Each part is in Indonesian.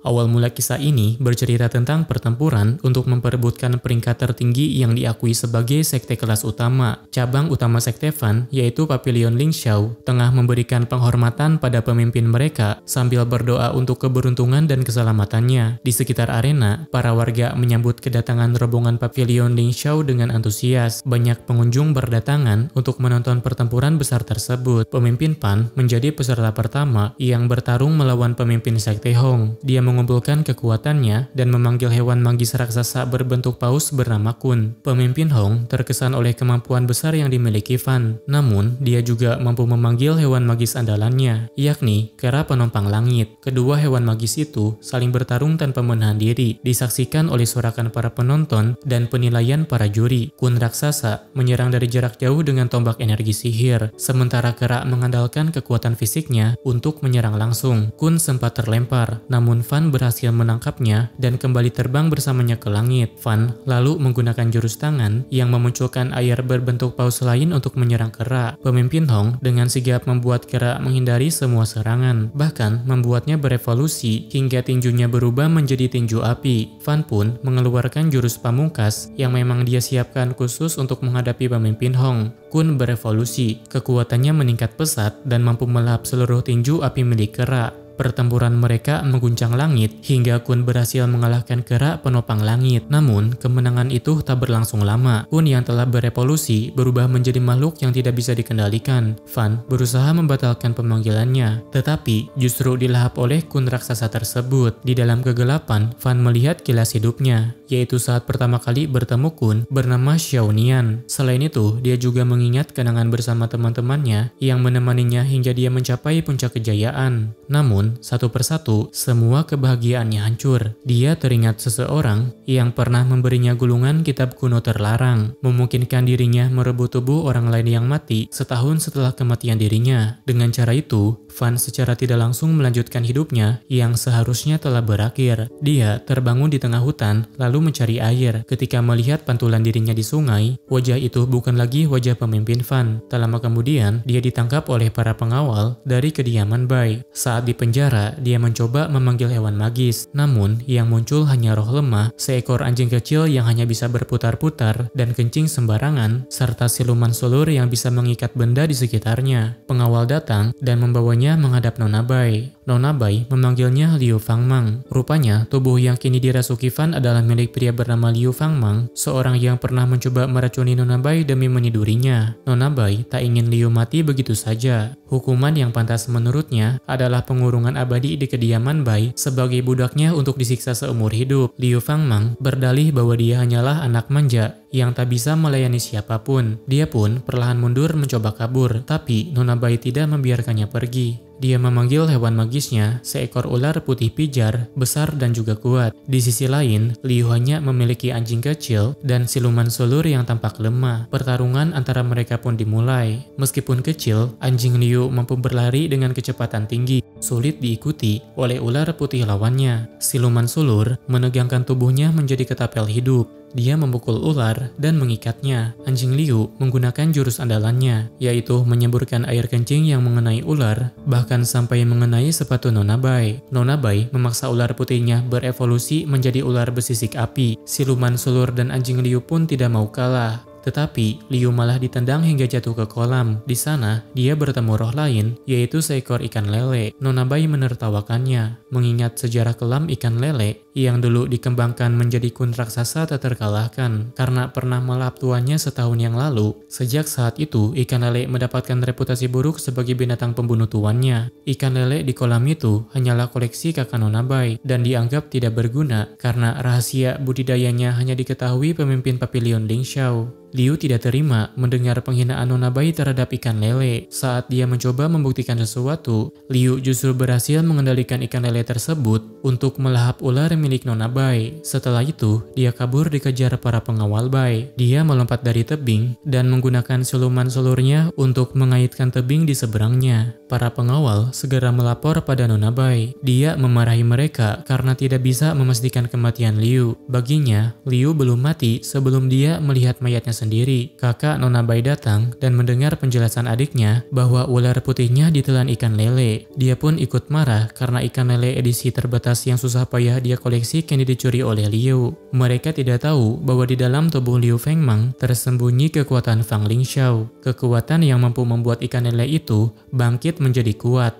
Awal mula kisah ini bercerita tentang pertempuran untuk memperebutkan peringkat tertinggi yang diakui sebagai sekte kelas utama. Cabang utama sekte Fan, yaitu Pavilion Lingxiao, tengah memberikan penghormatan pada pemimpin mereka sambil berdoa untuk keberuntungan dan keselamatannya. Di sekitar arena, para warga menyambut kedatangan rombongan Pavilion Lingxiao dengan antusias. Banyak pengunjung berdatangan untuk menonton pertempuran besar tersebut. Pemimpin Fan menjadi peserta pertama yang bertarung melawan pemimpin sekte Hong. Dia mengumpulkan kekuatannya dan memanggil hewan magis raksasa berbentuk paus bernama Kun. Pemimpin Hong terkesan oleh kemampuan besar yang dimiliki Fan. Namun, dia juga mampu memanggil hewan magis andalannya, yakni kera penompang langit. Kedua hewan magis itu saling bertarung tanpa menahan diri, disaksikan oleh sorakan para penonton dan penilaian para juri. Kun raksasa menyerang dari jarak jauh dengan tombak energi sihir, sementara kera mengandalkan kekuatan fisiknya untuk menyerang langsung. Kun sempat terlempar, namun Fan berhasil menangkapnya dan kembali terbang bersamanya ke langit. Fan lalu menggunakan jurus tangan yang memunculkan air berbentuk paus lain untuk menyerang kera. Pemimpin Hong dengan sigap membuat kera menghindari semua serangan, bahkan membuatnya berevolusi hingga tinjunya berubah menjadi tinju api. Fan pun mengeluarkan jurus pamungkas yang memang dia siapkan khusus untuk menghadapi pemimpin Hong. Kun berevolusi, kekuatannya meningkat pesat dan mampu melahap seluruh tinju api milik kera. Pertempuran mereka mengguncang langit hingga Kun berhasil mengalahkan kera penopang langit. Namun, kemenangan itu tak berlangsung lama. Kun yang telah berevolusi berubah menjadi makhluk yang tidak bisa dikendalikan. Fan berusaha membatalkan pemanggilannya, tetapi justru dilahap oleh Kun raksasa tersebut. Di dalam kegelapan, Fan melihat kilas hidupnya, yaitu saat pertama kali bertemu Kun bernama Xiao Nian. Selain itu, dia juga mengingat kenangan bersama teman-temannya yang menemaninya hingga dia mencapai puncak kejayaan. Namun, satu persatu, semua kebahagiaannya hancur. Dia teringat seseorang yang pernah memberinya gulungan kitab kuno terlarang, memungkinkan dirinya merebut tubuh orang lain yang mati setahun setelah kematian dirinya. Dengan cara itu, Fan secara tidak langsung melanjutkan hidupnya yang seharusnya telah berakhir. Dia terbangun di tengah hutan, lalu mencari air. Ketika melihat pantulan dirinya di sungai, wajah itu bukan lagi wajah pemimpin Fan. Tak lama kemudian, dia ditangkap oleh para pengawal dari kediaman Bai. Saat di penjara, dia mencoba memanggil hewan magis. Namun, yang muncul hanya roh lemah, seekor anjing kecil yang hanya bisa berputar-putar dan kencing sembarangan, serta siluman sulur yang bisa mengikat benda di sekitarnya. Pengawal datang dan membawanya menghadap Nona Bai. Nona Bai memanggilnya Liu Fangmang. Rupanya, tubuh yang kini dirasuki Fan adalah milik pria bernama Liu Fangmang, seorang yang pernah mencoba meracuni Nona Bai demi menidurinya. Nona Bai tak ingin Liu mati begitu saja. Hukuman yang pantas menurutnya adalah pengurungan abadi di kediaman Bai sebagai budaknya untuk disiksa seumur hidup. Liu Fangmang berdalih bahwa dia hanyalah anak manja yang tak bisa melayani siapapun. Dia pun perlahan mundur mencoba kabur, tapi Nona Bai tidak membiarkannya pergi. Dia memanggil hewan magisnya, seekor ular putih pijar, besar dan juga kuat. Di sisi lain, Liu hanya memiliki anjing kecil dan siluman sulur yang tampak lemah. Pertarungan antara mereka pun dimulai. Meskipun kecil, anjing Liu mampu berlari dengan kecepatan tinggi, sulit diikuti oleh ular putih lawannya. Siluman sulur menegangkan tubuhnya menjadi ketapel hidup. Dia memukul ular dan mengikatnya. Anjing Liu menggunakan jurus andalannya, yaitu menyemburkan air kencing yang mengenai ular, bahkan sampai mengenai sepatu Nona Bai. Nona Bai memaksa ular putihnya berevolusi menjadi ular besisik api. Siluman sulur dan anjing Liu pun tidak mau kalah. Tetapi, Liu malah ditendang hingga jatuh ke kolam. Di sana, dia bertemu roh lain, yaitu seekor ikan lele. Nona Bai menertawakannya, mengingat sejarah kelam ikan lele yang dulu dikembangkan menjadi Kun raksasa tak terkalahkan karena pernah melahap tuannya setahun yang lalu. Sejak saat itu, ikan lele mendapatkan reputasi buruk sebagai binatang pembunuh tuannya. Ikan lele di kolam itu hanyalah koleksi kakak Nona Bai dan dianggap tidak berguna karena rahasia budidayanya hanya diketahui pemimpin Pavilion Lingxiao. Liu tidak terima mendengar penghinaan Nona Bai terhadap ikan lele. Saat dia mencoba membuktikan sesuatu, Liu justru berhasil mengendalikan ikan lele tersebut untuk melahap ular milik Nona Bai. Setelah itu, dia kabur dikejar para pengawal Bai. Dia melompat dari tebing dan menggunakan siluman sulurnya untuk mengaitkan tebing di seberangnya. Para pengawal segera melapor pada Nona Bai. Dia memarahi mereka karena tidak bisa memastikan kematian Liu. Baginya, Liu belum mati sebelum dia melihat mayatnya sendiri. Kakak Nona Bai datang dan mendengar penjelasan adiknya bahwa ular putihnya ditelan ikan lele. Dia pun ikut marah karena ikan lele edisi terbatas yang susah payah dia koleksi kini dicuri oleh Liu. Mereka tidak tahu bahwa di dalam tubuh Liu Fengmang tersembunyi kekuatan Fang Lingxiao. Kekuatan yang mampu membuat ikan lele itu bangkit menjadi kuat.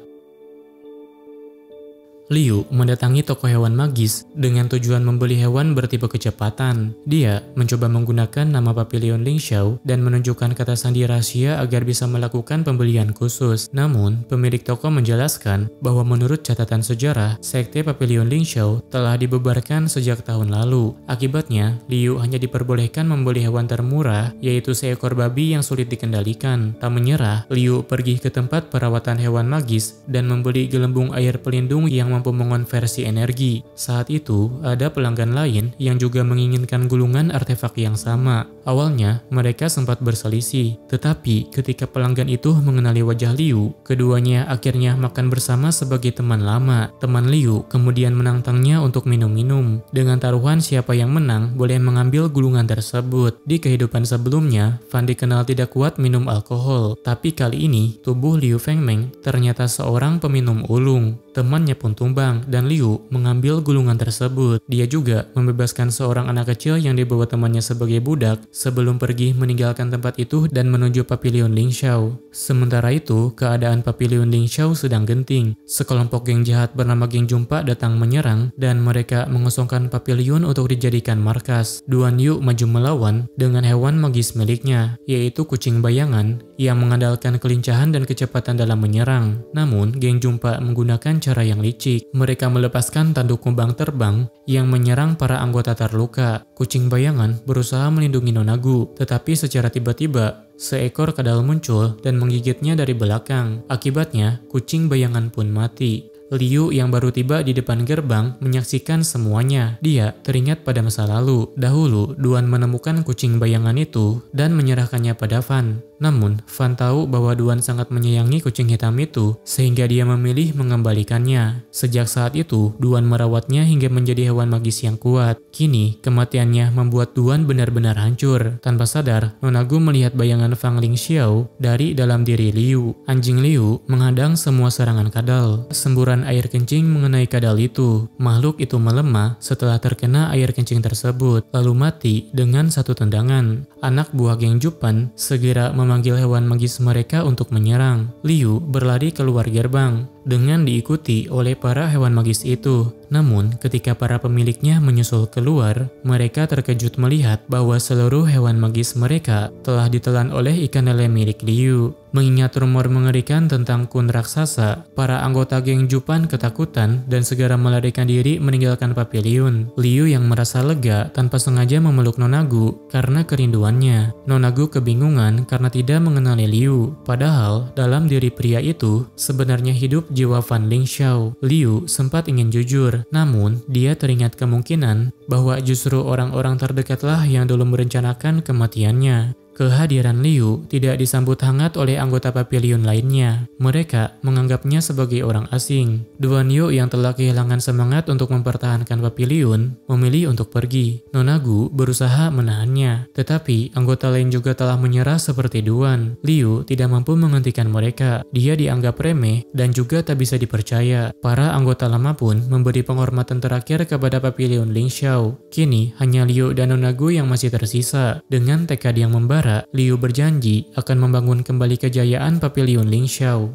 Liu mendatangi toko hewan magis dengan tujuan membeli hewan bertipe kecepatan. Dia mencoba menggunakan nama Papilion Lingxiao dan menunjukkan kata sandi rahasia agar bisa melakukan pembelian khusus. Namun, pemilik toko menjelaskan bahwa menurut catatan sejarah, Sekte Papilion Lingxiao telah dibubarkan sejak tahun lalu. Akibatnya, Liu hanya diperbolehkan membeli hewan termurah, yaitu seekor babi yang sulit dikendalikan. Tak menyerah, Liu pergi ke tempat perawatan hewan magis dan membeli gelembung air pelindung yang mampu mengonversi energi. Saat itu, ada pelanggan lain yang juga menginginkan gulungan artefak yang sama. Awalnya, mereka sempat berselisih, tetapi ketika pelanggan itu mengenali wajah Liu, keduanya akhirnya makan bersama sebagai teman lama. Teman Liu kemudian menantangnya untuk minum-minum. Dengan taruhan siapa yang menang boleh mengambil gulungan tersebut. Di kehidupan sebelumnya, Fan dikenal tidak kuat minum alkohol, tapi kali ini tubuh Liu Fengmeng ternyata seorang peminum ulung. Temannya pun tumbang dan Liu mengambil gulungan tersebut. Dia juga membebaskan seorang anak kecil yang dibawa temannya sebagai budak sebelum pergi meninggalkan tempat itu dan menuju Papilion Lingxiao. Sementara itu, keadaan Papilion Lingxiao sedang genting. Sekelompok geng jahat bernama Geng Jumpa datang menyerang dan mereka mengosongkan Papilion untuk dijadikan markas. Duan Yu maju melawan dengan hewan magis miliknya, yaitu kucing bayangan yang mengandalkan kelincahan dan kecepatan dalam menyerang. Namun, Geng Jumpa menggunakan cara yang licik. Mereka melepaskan tanduk kumbang terbang yang menyerang para anggota terluka. Kucing bayangan berusaha melindungi Nonagu, tetapi secara tiba-tiba seekor kadal muncul dan menggigitnya dari belakang. Akibatnya, kucing bayangan pun mati. Liu yang baru tiba di depan gerbang menyaksikan semuanya. Dia teringat pada masa lalu. Dahulu, Duan menemukan kucing bayangan itu dan menyerahkannya pada Fan. Namun, Fan tahu bahwa Duan sangat menyayangi kucing hitam itu, sehingga dia memilih mengembalikannya. Sejak saat itu, Duan merawatnya hingga menjadi hewan magis yang kuat. Kini, kematiannya membuat Duan benar-benar hancur. Tanpa sadar, Nonagu melihat bayangan Fang Lingxiao dari dalam diri Liu. Anjing Liu menghadang semua serangan kadal. Semburan air kencing mengenai kadal itu. Makhluk itu melemah setelah terkena air kencing tersebut, lalu mati dengan satu tendangan. Anak buah Geng Jupan segera memanggil hewan magis mereka untuk menyerang. Liu berlari keluar gerbang dengan diikuti oleh para hewan magis itu. Namun, ketika para pemiliknya menyusul keluar, mereka terkejut melihat bahwa seluruh hewan magis mereka telah ditelan oleh ikan lele milik Liu. Mengingat rumor mengerikan tentang kun raksasa, para anggota Geng Jupan ketakutan dan segera melarikan diri meninggalkan Papilion. Liu yang merasa lega tanpa sengaja memeluk Nonagu karena kerinduannya. Nonagu kebingungan karena tidak mengenali Liu. Padahal, dalam diri pria itu sebenarnya hidup jiwa Fan Lingxiao. Liu sempat ingin jujur, namun dia teringat kemungkinan bahwa justru orang-orang terdekatlah yang dulu merencanakan kematiannya. Kehadiran Liu tidak disambut hangat oleh anggota Papilion lainnya. Mereka menganggapnya sebagai orang asing. Duan Yu yang telah kehilangan semangat untuk mempertahankan Papilion memilih untuk pergi. Nonagu berusaha menahannya, tetapi anggota lain juga telah menyerah seperti Duan. Liu tidak mampu menghentikan mereka. Dia dianggap remeh dan juga tak bisa dipercaya. Para anggota lama pun memberi penghormatan terakhir kepada Papilion Lingxiao. Kini hanya Liu dan Nonagu yang masih tersisa. Dengan tekad yang membara, Liu berjanji akan membangun kembali kejayaan Papilion Lingxiao.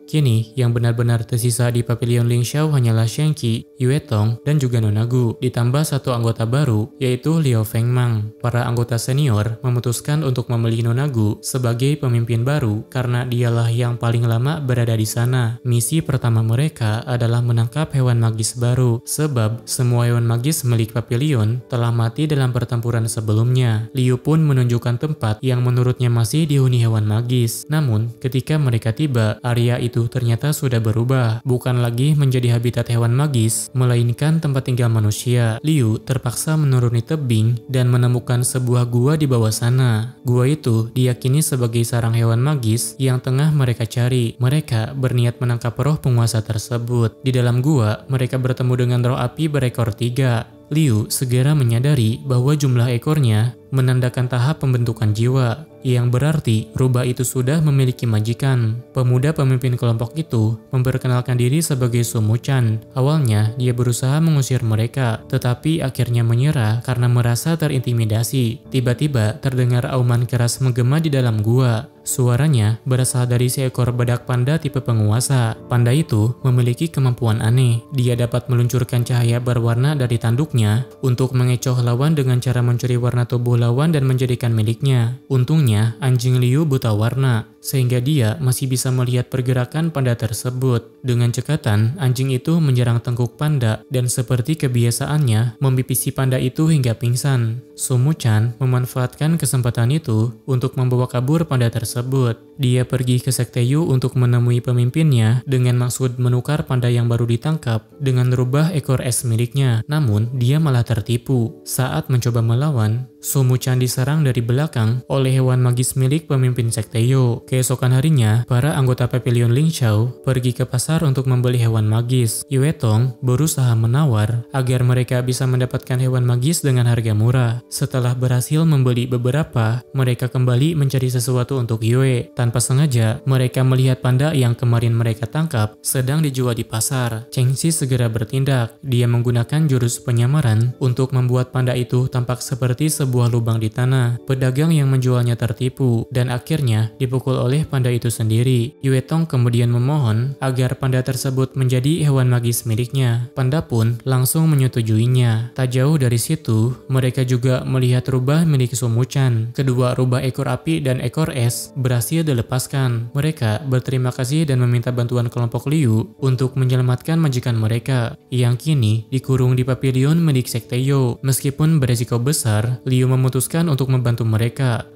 Kini, yang benar-benar tersisa di Papilion Lingxiao hanyalah Shengqi, Yue Tong, dan juga Nonagu, ditambah satu anggota baru, yaitu Liu Fengmang. Para anggota senior memutuskan untuk memilih Nonagu sebagai pemimpin baru karena dialah yang paling lama berada di sana. Misi pertama mereka adalah menangkap hewan magis baru, sebab semua hewan magis milik Papilion telah mati dalam pertempuran sebelumnya. Liu pun menunjukkan tempat yang menurutnya masih dihuni hewan magis. Namun, ketika mereka tiba, area itu itu ternyata sudah berubah, bukan lagi menjadi habitat hewan magis, melainkan tempat tinggal manusia. Liu terpaksa menuruni tebing dan menemukan sebuah gua di bawah sana. Gua itu diyakini sebagai sarang hewan magis yang tengah mereka cari. Mereka berniat menangkap roh penguasa tersebut. Di dalam gua, mereka bertemu dengan roh api berekor 3. Liu segera menyadari bahwa jumlah ekornya menandakan tahap pembentukan jiwa, yang berarti rubah itu sudah memiliki majikan. Pemuda pemimpin kelompok itu memperkenalkan diri sebagai Sumuchan. Awalnya dia berusaha mengusir mereka, tetapi akhirnya menyerah karena merasa terintimidasi. Tiba-tiba terdengar auman keras menggema di dalam gua. Suaranya berasal dari seekor badak panda tipe penguasa. Panda itu memiliki kemampuan aneh. Dia dapat meluncurkan cahaya berwarna dari tanduknya untuk mengecoh lawan dengan cara mencuri warna tubuh lawan dan menjadikan miliknya. Untungnya, anjing Liu buta warna, sehingga dia masih bisa melihat pergerakan panda tersebut. Dengan cekatan, anjing itu menyerang tengkuk panda dan seperti kebiasaannya membipisi panda itu hingga pingsan. Sumuchan memanfaatkan kesempatan itu untuk membawa kabur panda tersebut. Dia pergi ke Sekte Yu untuk menemui pemimpinnya dengan maksud menukar panda yang baru ditangkap dengan rubah ekor es miliknya. Namun, dia malah tertipu. Saat mencoba melawan, Sumuchan diserang dari belakang oleh hewan magis milik pemimpin Sekte Yu. Keesokan harinya, para anggota Pavilion Lingxiao pergi ke pasar untuk membeli hewan magis. Yue Tong berusaha menawar agar mereka bisa mendapatkan hewan magis dengan harga murah. Setelah berhasil membeli beberapa, mereka kembali mencari sesuatu untuk Yue. Tanpa sengaja, mereka melihat panda yang kemarin mereka tangkap sedang dijual di pasar. Cheng Xi segera bertindak. Dia menggunakan jurus penyamaran untuk membuat panda itu tampak seperti sebuah lubang di tanah. Pedagang yang menjualnya tertipu dan akhirnya dipukul oleh panda itu sendiri. Yue Tong kemudian memohon agar panda tersebut menjadi hewan magis miliknya. Panda pun langsung menyetujuinya. Tak jauh dari situ, mereka juga melihat rubah milik Sumuchan. Kedua rubah ekor api dan ekor es berhasil dilepaskan. Mereka berterima kasih dan meminta bantuan kelompok Liu untuk menyelamatkan majikan mereka yang kini dikurung di pavilion milik Sekte Yu. Meskipun beresiko besar, Liu memutuskan untuk membantu mereka.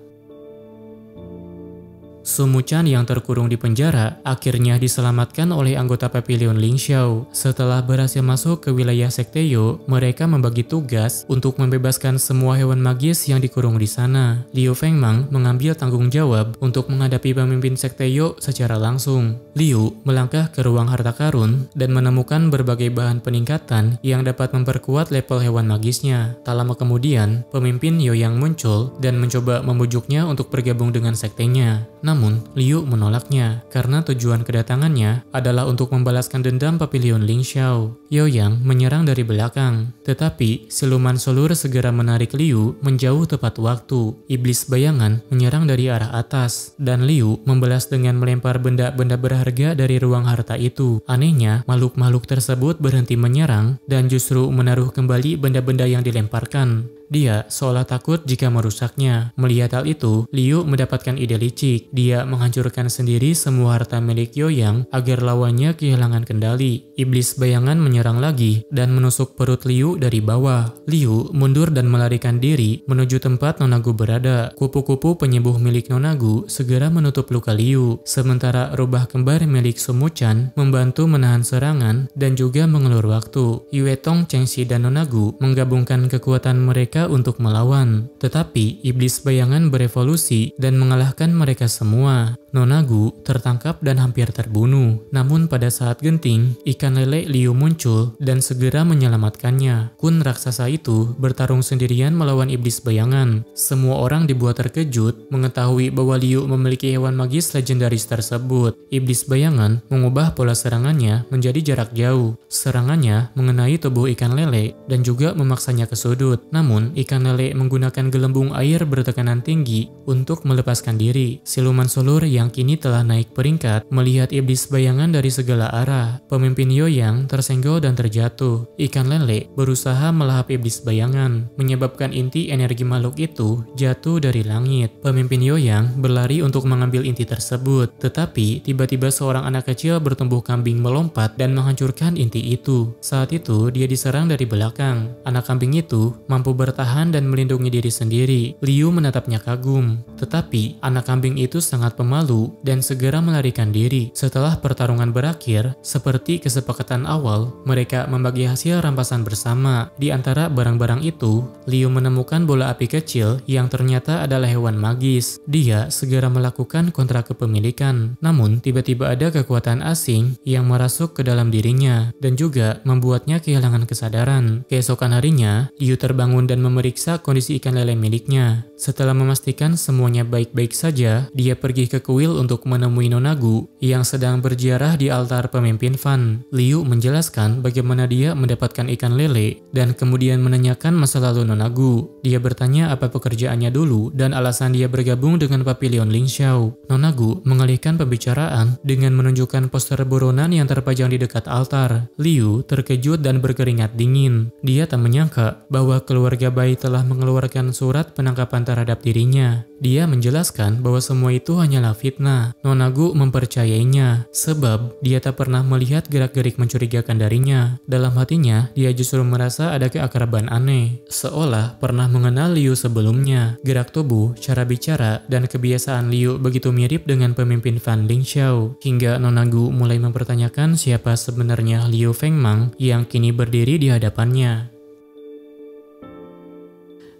Sumuchan yang terkurung di penjara akhirnya diselamatkan oleh anggota Pavilion Lingxiao. Setelah berhasil masuk ke wilayah Sekte Yu, mereka membagi tugas untuk membebaskan semua hewan magis yang dikurung di sana. Liu Fengmang mengambil tanggung jawab untuk menghadapi pemimpin Sekte Yu secara langsung. Liu melangkah ke ruang harta karun dan menemukan berbagai bahan peningkatan yang dapat memperkuat level hewan magisnya. Tak lama kemudian, pemimpin Yoyang muncul dan mencoba membujuknya untuk bergabung dengan sektenya. Namun, Liu menolaknya karena tujuan kedatangannya adalah untuk membalaskan dendam Pavilion Lingxiao. Yoyang menyerang dari belakang, tetapi siluman solur segera menarik Liu menjauh tepat waktu. Iblis bayangan menyerang dari arah atas, dan Liu membalas dengan melempar benda-benda berharga dari ruang harta itu. Anehnya, makhluk-makhluk tersebut berhenti menyerang dan justru menaruh kembali benda-benda yang dilemparkan. Dia seolah takut jika merusaknya. Melihat hal itu, Liu mendapatkan ide licik. Dia menghancurkan sendiri semua harta milik Yoyang agar lawannya kehilangan kendali. Iblis bayangan menyerang lagi dan menusuk perut Liu dari bawah. Liu mundur dan melarikan diri menuju tempat Nonagu berada. Kupu-kupu penyembuh milik Nonagu segera menutup luka Liu, sementara rubah kembar milik Sumuchan membantu menahan serangan dan juga mengelur waktu. Yue Tong, Cheng Xi, dan Nonagu menggabungkan kekuatan mereka untuk melawan, tetapi iblis bayangan berevolusi dan mengalahkan mereka semua. Nonagu tertangkap dan hampir terbunuh. Namun pada saat genting, ikan lele Liu muncul dan segera menyelamatkannya. Kun raksasa itu bertarung sendirian melawan iblis bayangan. Semua orang dibuat terkejut mengetahui bahwa Liu memiliki hewan magis legendaris tersebut. Iblis bayangan mengubah pola serangannya menjadi jarak jauh. Serangannya mengenai tubuh ikan lele dan juga memaksanya ke sudut. Namun, ikan lele menggunakan gelembung air bertekanan tinggi untuk melepaskan diri. Siluman solur yang kini telah naik peringkat melihat iblis bayangan dari segala arah. Pemimpin Yoyang tersenggol dan terjatuh. Ikan lele berusaha melahap iblis bayangan, menyebabkan inti energi makhluk itu jatuh dari langit. Pemimpin Yoyang berlari untuk mengambil inti tersebut, tetapi tiba-tiba seorang anak kecil bertubuh kambing melompat dan menghancurkan inti itu. Saat itu dia diserang dari belakang. Anak kambing itu mampu bertahan dan melindungi diri sendiri. Liu menatapnya kagum, tetapi anak kambing itu sangat pemalu malu dan segera melarikan diri. Setelah pertarungan berakhir, seperti kesepakatan awal, mereka membagi hasil rampasan bersama. Di antara barang-barang itu, Liu menemukan bola api kecil yang ternyata adalah hewan magis. Dia segera melakukan kontrak kepemilikan. Namun, tiba-tiba ada kekuatan asing yang merasuk ke dalam dirinya dan juga membuatnya kehilangan kesadaran. Keesokan harinya, Liu terbangun dan memeriksa kondisi ikan lele miliknya. Setelah memastikan semuanya baik-baik saja, dia pergi ke kuil untuk menemui Nonagu yang sedang berziarah di altar pemimpin Fan. Liu menjelaskan bagaimana dia mendapatkan ikan lele dan kemudian menanyakan masa lalu Nonagu. Dia bertanya apa pekerjaannya dulu dan alasan dia bergabung dengan Papilion Lingxiao. Nonagu mengalihkan pembicaraan dengan menunjukkan poster buronan yang terpajang di dekat altar. Liu terkejut dan berkeringat dingin. Dia tak menyangka bahwa keluarga Bai telah mengeluarkan surat penangkapan terhadap dirinya. Dia menjelaskan bahwa semua itu hanyalah fitnah. Nonagu mempercayainya sebab dia tak pernah melihat gerak-gerik mencurigakan darinya. Dalam hatinya, dia justru merasa ada keakraban aneh, seolah pernah mengenal Liu sebelumnya. Gerak tubuh, cara bicara, dan kebiasaan Liu begitu mirip dengan pemimpin Fan Lingxiao, hingga Nonagu mulai mempertanyakan siapa sebenarnya Liu Fengmang yang kini berdiri di hadapannya.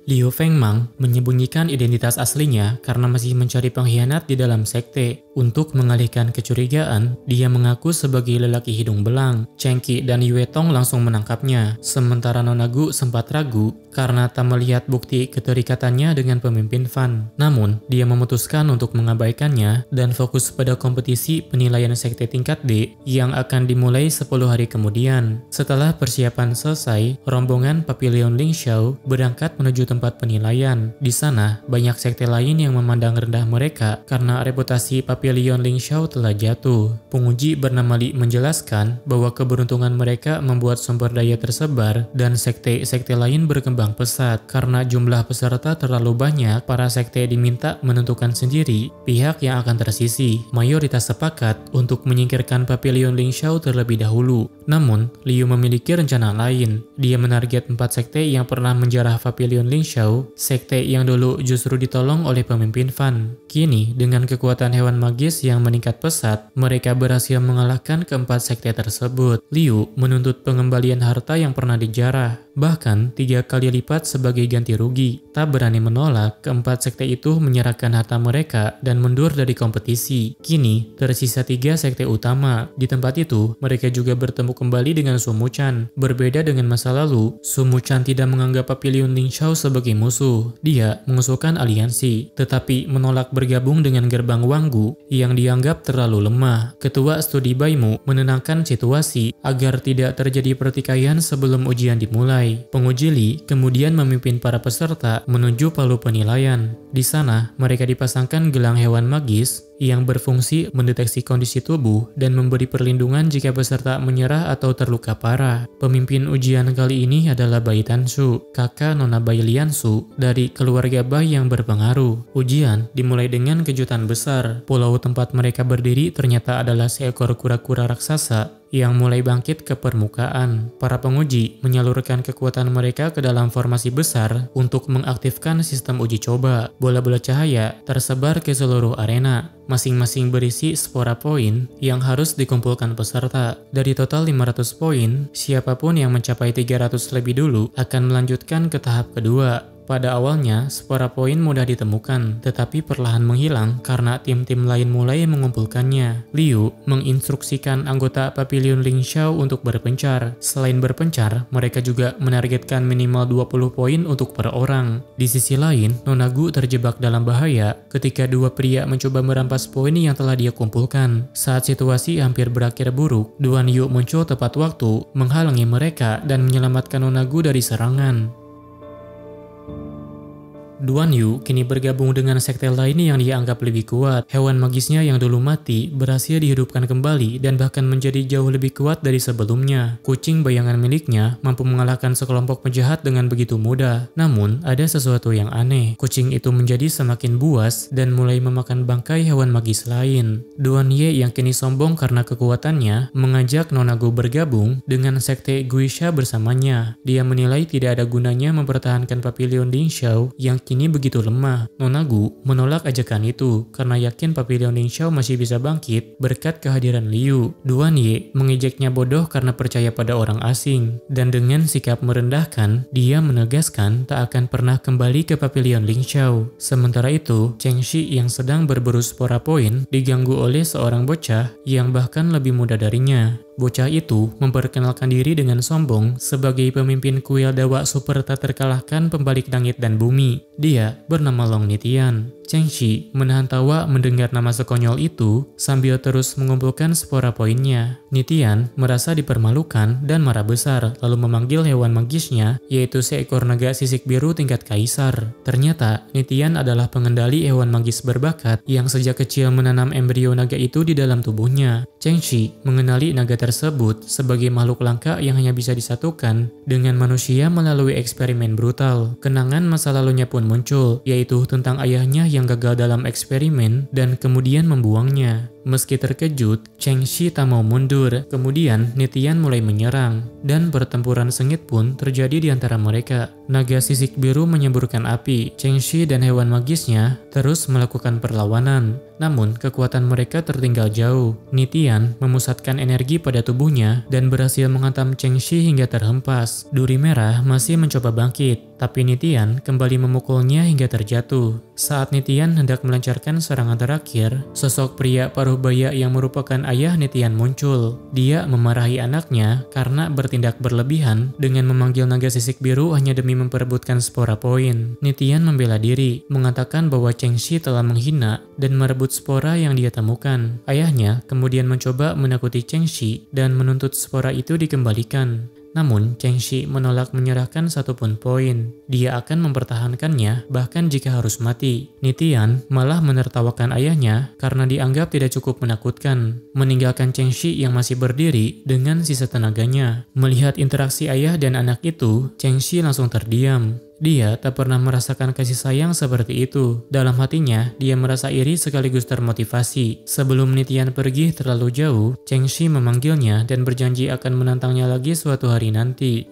Liu Fengmang menyembunyikan identitas aslinya karena masih mencari pengkhianat di dalam sekte. Untuk mengalihkan kecurigaan, dia mengaku sebagai lelaki hidung belang. Cheng Qi dan Yue Tong langsung menangkapnya, sementara Nonagu sempat ragu karena tak melihat bukti keterikatannya dengan pemimpin Fan. Namun, dia memutuskan untuk mengabaikannya dan fokus pada kompetisi penilaian sekte tingkat D yang akan dimulai 10 hari kemudian. Setelah persiapan selesai, rombongan Papilion Lingxiao berangkat menuju tempat penilaian. Di sana, banyak sekte lain yang memandang rendah mereka karena reputasi Papilion Lingxiao telah jatuh. Penguji bernama Li menjelaskan bahwa keberuntungan mereka membuat sumber daya tersebar dan sekte-sekte lain berkembang pesat. Karena jumlah peserta terlalu banyak, para sekte diminta menentukan sendiri pihak yang akan tersisih. Mayoritas sepakat untuk menyingkirkan Papilion Lingxiao terlebih dahulu. Namun, Liu memiliki rencana lain. Dia menarget 4 sekte yang pernah menjarah Papilion Lingxiao, sekte yang dulu justru ditolong oleh pemimpin Fan. Kini, dengan kekuatan hewan magis yang meningkat pesat, mereka berhasil mengalahkan keempat sekte tersebut. Liu menuntut pengembalian harta yang pernah dijarah, bahkan 3 kali lipat sebagai ganti rugi. Tak berani menolak, keempat sekte itu menyerahkan harta mereka dan mundur dari kompetisi. Kini, tersisa 3 sekte utama. Di tempat itu, mereka juga bertemu kembali dengan Su Muchan. Berbeda dengan masa lalu, Su Muchan tidak menganggap Papilion Lingxiao sebagai musuh. Dia mengusulkan aliansi, tetapi menolak bergabung dengan Gerbang Wanggu yang dianggap terlalu lemah. Ketua studi Baimu menenangkan situasi agar tidak terjadi pertikaian sebelum ujian dimulai. Penguji Li kemudian memimpin para peserta menuju palu penilaian. Di sana, mereka dipasangkan gelang hewan magis yang berfungsi mendeteksi kondisi tubuh dan memberi perlindungan jika peserta menyerah atau terluka parah. Pemimpin ujian kali ini adalah Bai Tanshu, kakak Nona Bai Liansu dari keluarga Bai yang berpengaruh. Ujian dimulai dengan kejutan besar. Pulau tempat mereka berdiri ternyata adalah seekor kura-kura raksasa yang mulai bangkit ke permukaan. Para penguji menyalurkan kekuatan mereka ke dalam formasi besar untuk mengaktifkan sistem uji coba. Bola-bola cahaya tersebar ke seluruh arena, masing-masing berisi spora poin yang harus dikumpulkan peserta. Dari total 500 poin, siapapun yang mencapai 300 lebih dulu akan melanjutkan ke tahap kedua. Pada awalnya, spora poin mudah ditemukan, tetapi perlahan menghilang karena tim-tim lain mulai mengumpulkannya. Liu menginstruksikan anggota Papilion Lingxiao untuk berpencar. Selain berpencar, mereka juga menargetkan minimal 20 poin untuk per orang. Di sisi lain, Nonagu terjebak dalam bahaya ketika 2 pria mencoba merampas poin yang telah dia kumpulkan. Saat situasi hampir berakhir buruk, Duan Yu muncul tepat waktu, menghalangi mereka dan menyelamatkan Nonagu dari serangan. Duan Yu kini bergabung dengan sekte lain yang dianggap lebih kuat. Hewan magisnya yang dulu mati berhasil dihidupkan kembali dan bahkan menjadi jauh lebih kuat dari sebelumnya. Kucing bayangan miliknya mampu mengalahkan sekelompok penjahat dengan begitu mudah. Namun, ada sesuatu yang aneh. Kucing itu menjadi semakin buas dan mulai memakan bangkai hewan magis lain. Duan Ye yang kini sombong karena kekuatannya mengajak Nonagu bergabung dengan sekte Guisha bersamanya. Dia menilai tidak ada gunanya mempertahankan Papilion Lingxiao yang kini begitu lemah. Nona Gu menolak ajakan itu karena yakin Pavilion Lingxiao masih bisa bangkit berkat kehadiran Liu. Duan Ye mengejeknya bodoh karena percaya pada orang asing, dan dengan sikap merendahkan, dia menegaskan tak akan pernah kembali ke Pavilion Lingxiao. Sementara itu, Cheng Shi yang sedang berburu spora poin diganggu oleh seorang bocah yang bahkan lebih muda darinya. Bocah itu memperkenalkan diri dengan sombong sebagai pemimpin kuil dewa super tak terkalahkan pembalik langit dan bumi. Dia bernama Long Nitian. Cheng Shi menahan tawa mendengar nama sekonyol itu sambil terus mengumpulkan spora poinnya. Nitian merasa dipermalukan dan marah besar, lalu memanggil hewan magisnya, yaitu seekor naga sisik biru tingkat kaisar. Ternyata Nitian adalah pengendali hewan magis berbakat yang sejak kecil menanam embrio naga itu di dalam tubuhnya. Cheng Shi mengenali naga tersebut sebagai makhluk langka yang hanya bisa disatukan dengan manusia melalui eksperimen brutal. Kenangan masa lalunya pun muncul, yaitu tentang ayahnya yang gagal dalam eksperimen dan kemudian membuangnya. Meski terkejut, Cheng Shi tak mau mundur. Kemudian Nitian mulai menyerang, dan pertempuran sengit pun terjadi di antara mereka. Naga sisik biru menyemburkan api. Cheng Shi dan hewan magisnya terus melakukan perlawanan. Namun kekuatan mereka tertinggal jauh. Nitian memusatkan energi pada tubuhnya dan berhasil menghantam Cheng Shi hingga terhempas. Duri merah masih mencoba bangkit, tapi Nitian kembali memukulnya hingga terjatuh. Saat Nitian hendak melancarkan serangan terakhir, sosok pria paruh baya yang merupakan ayah Nitian muncul. Dia memarahi anaknya karena bertindak berlebihan dengan memanggil naga sisik biru hanya demi memperebutkan spora poin. Nitian membela diri, mengatakan bahwa Cheng Shi telah menghina dan merebut spora yang dia temukan. Ayahnya kemudian mencoba menakuti Cheng Shi dan menuntut spora itu dikembalikan. Namun, Cheng Shi menolak menyerahkan satupun poin. Dia akan mempertahankannya bahkan jika harus mati. Nitian malah menertawakan ayahnya karena dianggap tidak cukup menakutkan, meninggalkan Cheng Shi yang masih berdiri dengan sisa tenaganya. Melihat interaksi ayah dan anak itu, Cheng Shi langsung terdiam. Dia tak pernah merasakan kasih sayang seperti itu. Dalam hatinya, dia merasa iri sekaligus termotivasi. Sebelum Nitian pergi terlalu jauh, Cheng Shi memanggilnya dan berjanji akan menantangnya lagi suatu hari nanti.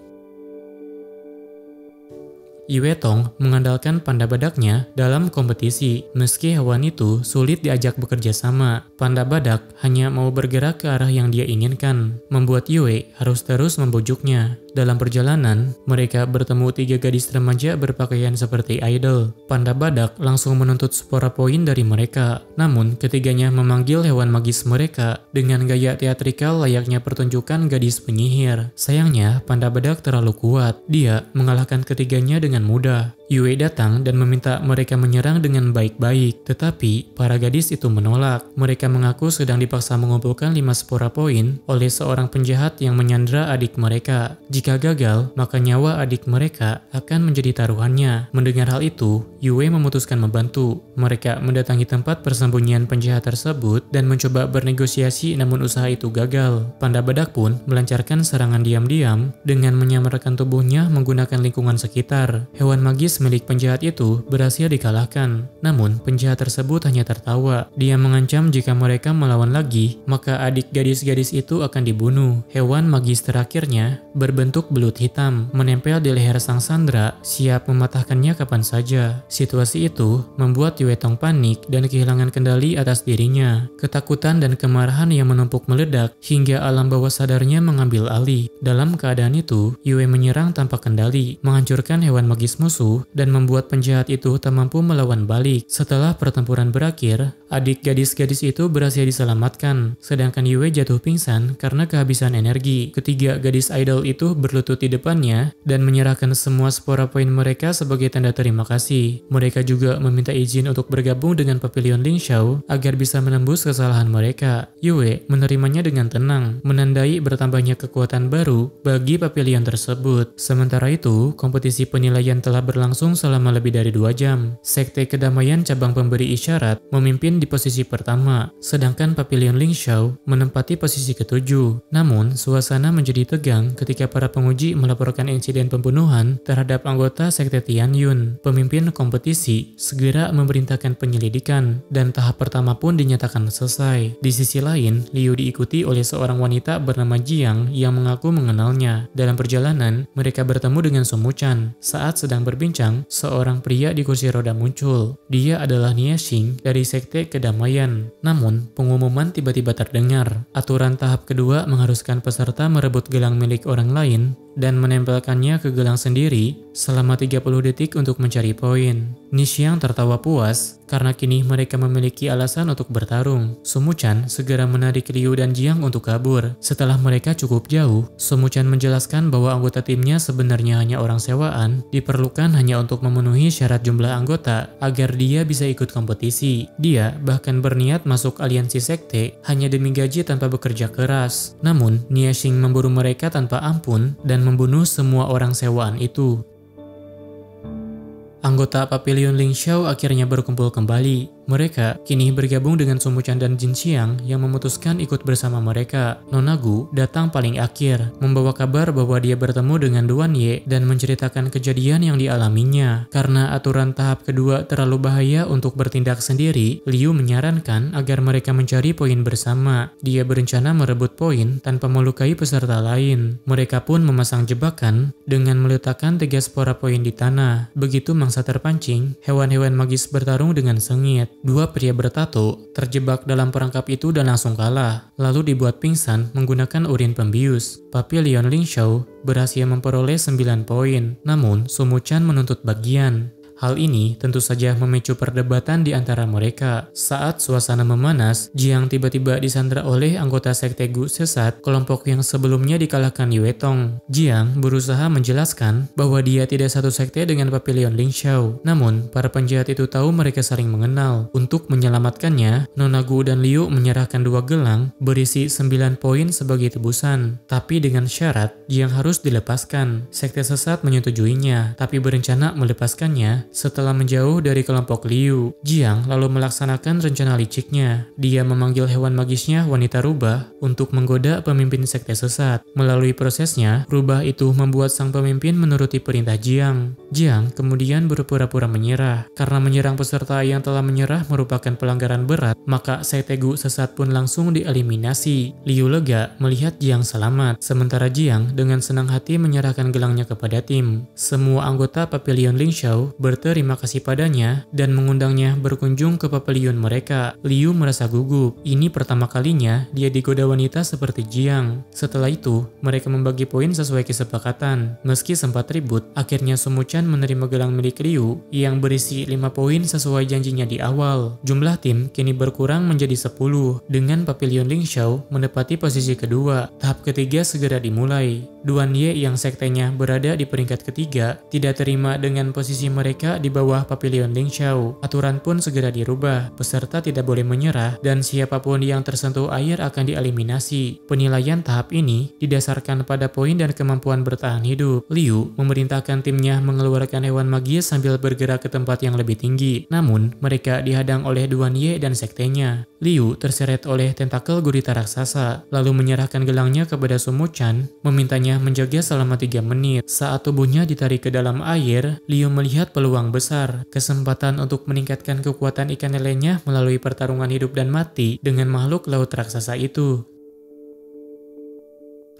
Yue Tong mengandalkan panda badaknya dalam kompetisi. Meski hewan itu sulit diajak bekerja sama, panda badak hanya mau bergerak ke arah yang dia inginkan, membuat Yue harus terus membujuknya. Dalam perjalanan, mereka bertemu 3 gadis remaja berpakaian seperti idol. Panda badak langsung menuntut spora poin dari mereka. Namun, ketiganya memanggil hewan magis mereka dengan gaya teatrikal layaknya pertunjukan gadis penyihir. Sayangnya, panda badak terlalu kuat. Dia mengalahkan ketiganya dengan mudah. Yue datang dan meminta mereka menyerang dengan baik-baik, tetapi para gadis itu menolak. Mereka mengaku sedang dipaksa mengumpulkan 5 spora poin oleh seorang penjahat yang menyandra adik mereka. Jika gagal, maka nyawa adik mereka akan menjadi taruhannya. Mendengar hal itu, Yue memutuskan membantu. Mereka mendatangi tempat persembunyian penjahat tersebut dan mencoba bernegosiasi, namun usaha itu gagal. Panda badak pun melancarkan serangan diam-diam dengan menyamarkan tubuhnya menggunakan lingkungan sekitar. Hewan magis milik penjahat itu berhasil dikalahkan. Namun, penjahat tersebut hanya tertawa. Dia mengancam jika mereka melawan lagi, maka adik gadis-gadis itu akan dibunuh. Hewan magis terakhirnya berbentuk belut hitam, menempel di leher sang sandera, siap mematahkannya kapan saja. Situasi itu membuat Yue Tong panik dan kehilangan kendali atas dirinya. Ketakutan dan kemarahan yang menumpuk meledak hingga alam bawah sadarnya mengambil alih. Dalam keadaan itu, Yue menyerang tanpa kendali, menghancurkan hewan magis musuh dan membuat penjahat itu tak mampu melawan balik. Setelah pertempuran berakhir, adik gadis-gadis itu berhasil diselamatkan, sedangkan Yue jatuh pingsan karena kehabisan energi. Ketiga gadis idol itu berlutut di depannya dan menyerahkan semua spora poin mereka sebagai tanda terima kasih. Mereka juga meminta izin untuk bergabung dengan Pavilion Lingxiao agar bisa menembus kesalahan mereka. Yue menerimanya dengan tenang, menandai bertambahnya kekuatan baru bagi pavilion tersebut. Sementara itu, kompetisi penilaian telah berlangsung selama lebih dari 2 jam. Sekte Kedamaian Cabang Pemberi Isyarat memimpin di posisi pertama, sedangkan Pavilion Lingxiao menempati posisi ke-7. Namun, suasana menjadi tegang ketika para para penguji melaporkan insiden pembunuhan terhadap anggota sekte Tianyun. Pemimpin kompetisi segera memerintahkan penyelidikan dan tahap pertama pun dinyatakan selesai. Di sisi lain, Liu diikuti oleh seorang wanita bernama Jiang yang mengaku mengenalnya. Dalam perjalanan, mereka bertemu dengan Sumuchan. Saat sedang berbincang, seorang pria di kursi roda muncul. Dia adalah Niashing dari sekte kedamaian. Namun, pengumuman tiba-tiba terdengar. Aturan tahap kedua mengharuskan peserta merebut gelang milik orang lain dan menempelkannya ke gelang sendiri selama 30 detik untuk mencari poin. Nixiang tertawa puas karena kini mereka memiliki alasan untuk bertarung. Sumuchan segera menarik Liu dan Jiang untuk kabur. Setelah mereka cukup jauh, Sumuchan menjelaskan bahwa anggota timnya sebenarnya hanya orang sewaan, diperlukan hanya untuk memenuhi syarat jumlah anggota agar dia bisa ikut kompetisi. Dia bahkan berniat masuk aliansi sekte hanya demi gaji tanpa bekerja keras. Namun, Niashing memburu mereka tanpa ampun dan membunuh semua orang sewaan itu. Anggota Papilion Lingxiao akhirnya berkumpul kembali. Mereka kini bergabung dengan Sumuchan dan Jin Xiang yang memutuskan ikut bersama mereka. Nona Gu datang paling akhir, membawa kabar bahwa dia bertemu dengan Duan Ye dan menceritakan kejadian yang dialaminya. Karena aturan tahap kedua terlalu bahaya untuk bertindak sendiri, Liu menyarankan agar mereka mencari poin bersama. Dia berencana merebut poin tanpa melukai peserta lain. Mereka pun memasang jebakan dengan meletakkan 3 spora poin di tanah. Begitu mangsa terpancing, hewan-hewan magis bertarung dengan sengit. 2 pria bertato terjebak dalam perangkap itu dan langsung kalah, lalu dibuat pingsan menggunakan urin pembius. Papilion Lingxiao berhasil memperoleh 9 poin, namun Sumuchan menuntut bagian. Hal ini tentu saja memicu perdebatan di antara mereka. Saat suasana memanas, Jiang tiba-tiba disandra oleh anggota sekte Gu sesat, kelompok yang sebelumnya dikalahkan Yue Tong. Jiang berusaha menjelaskan bahwa dia tidak satu sekte dengan Papilion Lingxiao. Namun, para penjahat itu tahu mereka saling mengenal. Untuk menyelamatkannya, Nona Gu dan Liu menyerahkan 2 gelang berisi 9 poin sebagai tebusan. Tapi dengan syarat, Jiang harus dilepaskan. Sekte sesat menyetujuinya, tapi berencana melepaskannya setelah menjauh dari kelompok Liu. Jiang lalu melaksanakan rencana liciknya. Dia memanggil hewan magisnya wanita rubah untuk menggoda pemimpin sekte sesat. Melalui prosesnya, rubah itu membuat sang pemimpin menuruti perintah Jiang. Jiang kemudian berpura-pura menyerah. Karena menyerang peserta yang telah menyerah merupakan pelanggaran berat, maka sekte Gu sesat pun langsung dieliminasi. Liu lega melihat Jiang selamat, sementara Jiang dengan senang hati menyerahkan gelangnya kepada tim. Semua anggota Papilion Lingxiao berterima kasih padanya dan mengundangnya berkunjung ke papilion mereka. Liu merasa gugup. Ini pertama kalinya dia digoda wanita seperti Jiang. Setelah itu, mereka membagi poin sesuai kesepakatan. Meski sempat ribut, akhirnya Sumuchan menerima gelang milik Liu yang berisi 5 poin sesuai janjinya di awal. Jumlah tim kini berkurang menjadi 10 dengan Papilion Lingxiao menepati posisi kedua. Tahap ketiga segera dimulai. Duan Ye yang sektenya berada di peringkat ketiga tidak terima dengan posisi mereka di bawah Papilion Lingxiao. Aturan pun segera dirubah. Peserta tidak boleh menyerah dan siapapun yang tersentuh air akan dieliminasi. Penilaian tahap ini didasarkan pada poin dan kemampuan bertahan hidup. Liu memerintahkan timnya mengeluarkan hewan magis sambil bergerak ke tempat yang lebih tinggi. Namun, mereka dihadang oleh Duan Ye dan sektenya. Liu terseret oleh tentakel gurita raksasa, lalu menyerahkan gelangnya kepada Sumuchan, memintanya menjaga selama 3 menit. Saat tubuhnya ditarik ke dalam air, Liu melihat peluang besar, kesempatan untuk meningkatkan kekuatan ikan lelenya melalui pertarungan hidup dan mati dengan makhluk laut raksasa itu.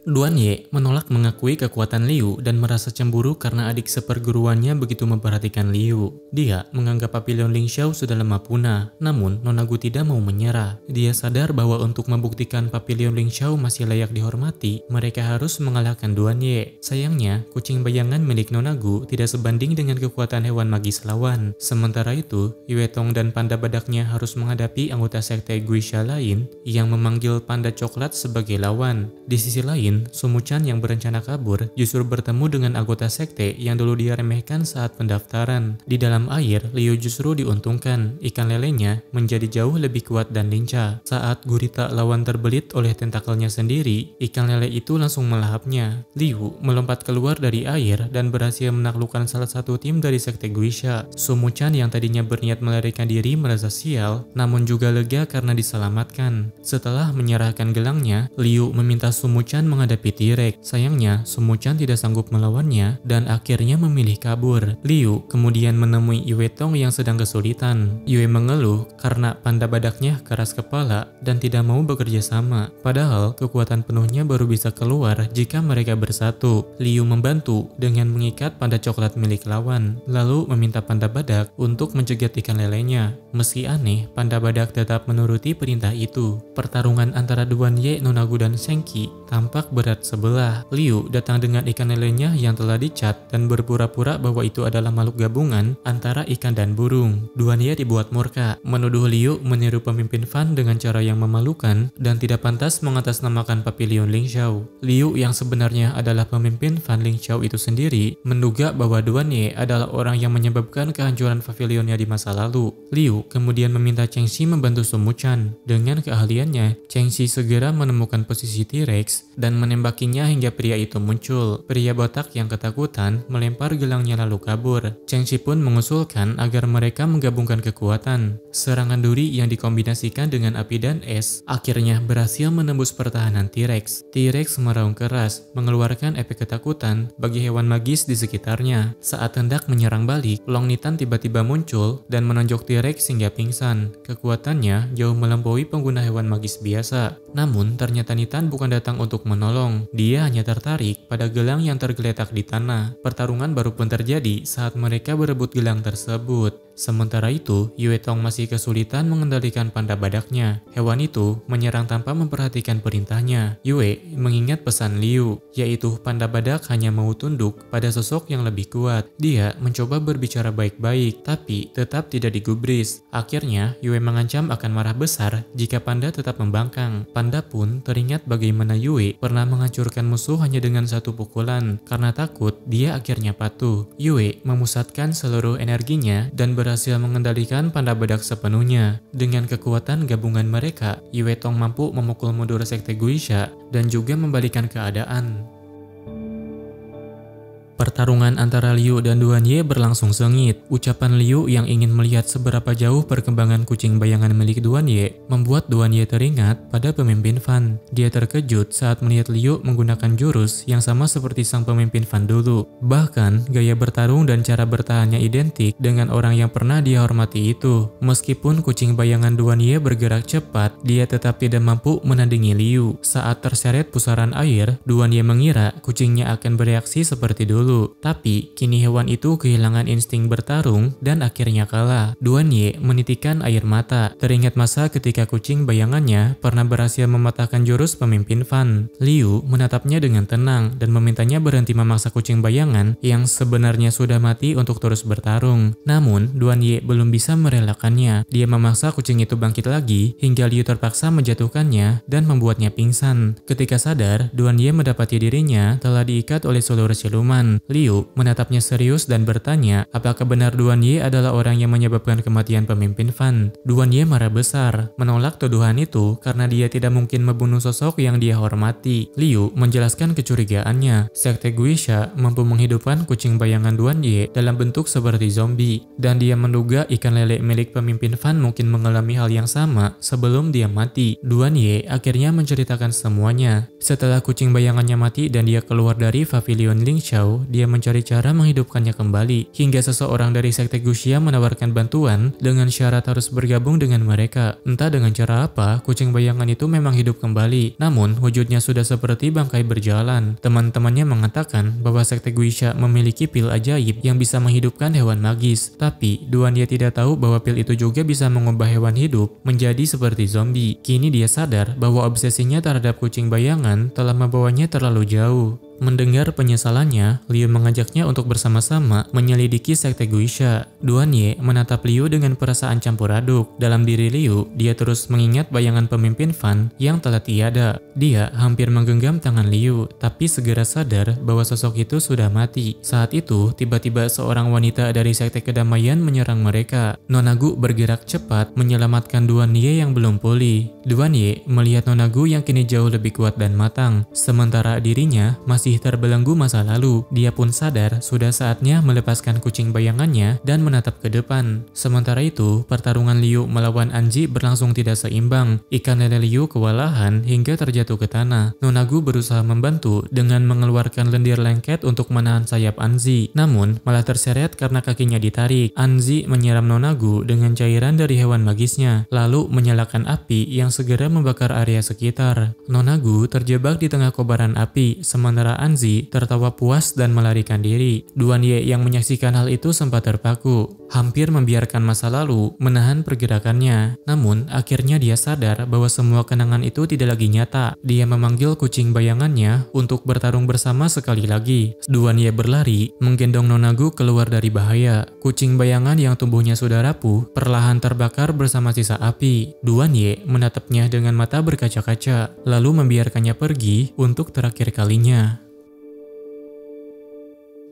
Duan Ye menolak mengakui kekuatan Liu dan merasa cemburu karena adik seperguruannya begitu memperhatikan Liu. Dia menganggap Papilion Lingxiao sudah lemah punah, namun Nona Gu tidak mau menyerah. Dia sadar bahwa untuk membuktikan Papilion Lingxiao masih layak dihormati, mereka harus mengalahkan Duan Ye. Sayangnya, kucing bayangan milik Nona Gu tidak sebanding dengan kekuatan hewan magis lawan. Sementara itu, Yue Tong dan panda badaknya harus menghadapi anggota sekte Guisha lain yang memanggil panda coklat sebagai lawan. Di sisi lain, Sumuchan yang berencana kabur justru bertemu dengan anggota sekte yang dulu dia remehkan saat pendaftaran. Di dalam air, Liu justru diuntungkan. Ikan lelenya menjadi jauh lebih kuat dan lincah. Saat gurita lawan terbelit oleh tentakelnya sendiri, ikan lele itu langsung melahapnya. Liu melompat keluar dari air dan berhasil menaklukkan salah satu tim dari sekte Guisha. Sumuchan yang tadinya berniat melarikan diri merasa sial, namun juga lega karena diselamatkan. Setelah menyerahkan gelangnya, Liu meminta Sumuchan menghadapi T-Rex. Sayangnya, Sumuchan tidak sanggup melawannya dan akhirnya memilih kabur. Liu kemudian menemui Yue Tong yang sedang kesulitan. Yue mengeluh karena panda badaknya keras kepala dan tidak mau bekerja sama. Padahal kekuatan penuhnya baru bisa keluar jika mereka bersatu. Liu membantu dengan mengikat panda coklat milik lawan, lalu meminta panda badak untuk mencegat ikan lelenya. Meski aneh, panda badak tetap menuruti perintah itu. Pertarungan antara Duan Ye, Nonagu, dan Shengqi tampak berat sebelah. Liu datang dengan ikan lelenya yang telah dicat dan berpura-pura bahwa itu adalah makhluk gabungan antara ikan dan burung. Duan Ye dibuat murka, menuduh Liu meniru pemimpin Fan dengan cara yang memalukan dan tidak pantas mengatasnamakan Pavilion Lingxiao. Liu yang sebenarnya adalah pemimpin Fan Lingxiao itu sendiri menduga bahwa Duan Ye adalah orang yang menyebabkan kehancuran pavilionnya di masa lalu. Liu kemudian meminta Cheng Xi membantu Sumuchan. Dengan keahliannya, Cheng Xi segera menemukan posisi T-Rex dan menembakinya hingga pria itu muncul. Pria botak yang ketakutan melempar gelangnya lalu kabur. Cheng Xi pun mengusulkan agar mereka menggabungkan kekuatan. Serangan duri yang dikombinasikan dengan api dan es akhirnya berhasil menembus pertahanan T-Rex. T-Rex meraung keras, mengeluarkan efek ketakutan bagi hewan magis di sekitarnya. Saat hendak menyerang balik, Long Nitan tiba-tiba muncul dan menonjok T-Rex hingga pingsan. Kekuatannya jauh melampaui pengguna hewan magis biasa. Namun ternyata Nitan bukan datang untuk menolong. Dia hanya tertarik pada gelang yang tergeletak di tanah. Pertarungan baru pun terjadi saat mereka berebut gelang tersebut. Sementara itu, Yue Tong masih kesulitan mengendalikan panda badaknya. Hewan itu menyerang tanpa memperhatikan perintahnya. Yue mengingat pesan Liu, yaitu panda badak hanya mau tunduk pada sosok yang lebih kuat. Dia mencoba berbicara baik-baik, tapi tetap tidak digubris. Akhirnya, Yue mengancam akan marah besar jika panda tetap membangkang. Panda pun teringat bagaimana Yue pernah menghancurkan musuh hanya dengan satu pukulan. Karena takut, dia akhirnya patuh. Yue memusatkan seluruh energinya dan berhasil mengendalikan panda badak sepenuhnya. Dengan kekuatan gabungan mereka, Yue Tong mampu memukul mundur sekte Guisha dan juga membalikan keadaan. Pertarungan antara Liu dan Duan Ye berlangsung sengit. Ucapan Liu yang ingin melihat seberapa jauh perkembangan kucing bayangan milik Duan Ye membuat Duan Ye teringat pada pemimpin Fan. Dia terkejut saat melihat Liu menggunakan jurus yang sama seperti sang pemimpin Fan dulu. Bahkan, gaya bertarung dan cara bertahannya identik dengan orang yang pernah dia hormati itu. Meskipun kucing bayangan Duan Ye bergerak cepat, dia tetap tidak mampu menandingi Liu. Saat terseret pusaran air, Duan Ye mengira kucingnya akan bereaksi seperti dulu. Tapi kini hewan itu kehilangan insting bertarung dan akhirnya kalah. Duan Ye menitikan air mata, teringat masa ketika kucing bayangannya pernah berhasil mematahkan jurus pemimpin Fan. Liu menatapnya dengan tenang dan memintanya berhenti memaksa kucing bayangan yang sebenarnya sudah mati untuk terus bertarung. Namun Duan Ye belum bisa merelakannya. Dia memaksa kucing itu bangkit lagi hingga Liu terpaksa menjatuhkannya dan membuatnya pingsan. Ketika sadar, Duan Ye mendapati dirinya telah diikat oleh seluruh siluman. Liu menatapnya serius dan bertanya apakah benar Duan Ye adalah orang yang menyebabkan kematian pemimpin Fan. Duan Ye marah besar, menolak tuduhan itu karena dia tidak mungkin membunuh sosok yang dia hormati. Liu menjelaskan kecurigaannya. Sekte Guisha mampu menghidupkan kucing bayangan Duan Ye dalam bentuk seperti zombie, dan dia menduga ikan lele milik pemimpin Fan mungkin mengalami hal yang sama sebelum dia mati. Duan Ye akhirnya menceritakan semuanya. Setelah kucing bayangannya mati dan dia keluar dari Pavilion Lingxiao, dia mencari cara menghidupkannya kembali, hingga seseorang dari sekte Guxia menawarkan bantuan dengan syarat harus bergabung dengan mereka. Entah dengan cara apa, kucing bayangan itu memang hidup kembali, namun wujudnya sudah seperti bangkai berjalan. Teman-temannya mengatakan bahwa sekte Guxia memiliki pil ajaib yang bisa menghidupkan hewan magis, tapi Duan Ye tidak tahu bahwa pil itu juga bisa mengubah hewan hidup menjadi seperti zombie. Kini dia sadar bahwa obsesinya terhadap kucing bayangan telah membawanya terlalu jauh. Mendengar penyesalannya, Liu mengajaknya untuk bersama-sama menyelidiki sekte Guisha. Duan Ye menatap Liu dengan perasaan campur aduk. Dalam diri Liu, dia terus mengingat bayangan pemimpin Fan yang telah tiada. Dia hampir menggenggam tangan Liu, tapi segera sadar bahwa sosok itu sudah mati. Saat itu, tiba-tiba seorang wanita dari sekte kedamaian menyerang mereka. Nonagu bergerak cepat menyelamatkan Duan Ye yang belum pulih. Duan Ye melihat Nonagu yang kini jauh lebih kuat dan matang, sementara dirinya masih masih terbelenggu masa lalu. Dia pun sadar sudah saatnya melepaskan kucing bayangannya dan menatap ke depan. Sementara itu, pertarungan Liu melawan Anji berlangsung tidak seimbang. Ikan lele Liu kewalahan hingga terjatuh ke tanah. Nonagu berusaha membantu dengan mengeluarkan lendir lengket untuk menahan sayap Anji. Namun, malah terseret karena kakinya ditarik. Anji menyiram Nonagu dengan cairan dari hewan magisnya, lalu menyalakan api yang segera membakar area sekitar. Nonagu terjebak di tengah kobaran api, sementara Anji tertawa puas dan melarikan diri. Duan Ye yang menyaksikan hal itu sempat terpaku, hampir membiarkan masa lalu menahan pergerakannya. Namun, akhirnya dia sadar bahwa semua kenangan itu tidak lagi nyata. Dia memanggil kucing bayangannya untuk bertarung bersama sekali lagi. Duan Ye berlari, menggendong Nonagu keluar dari bahaya. Kucing bayangan yang tubuhnya sudah rapuh perlahan terbakar bersama sisa api. Duan Ye menatapnya dengan mata berkaca-kaca, lalu membiarkannya pergi untuk terakhir kalinya.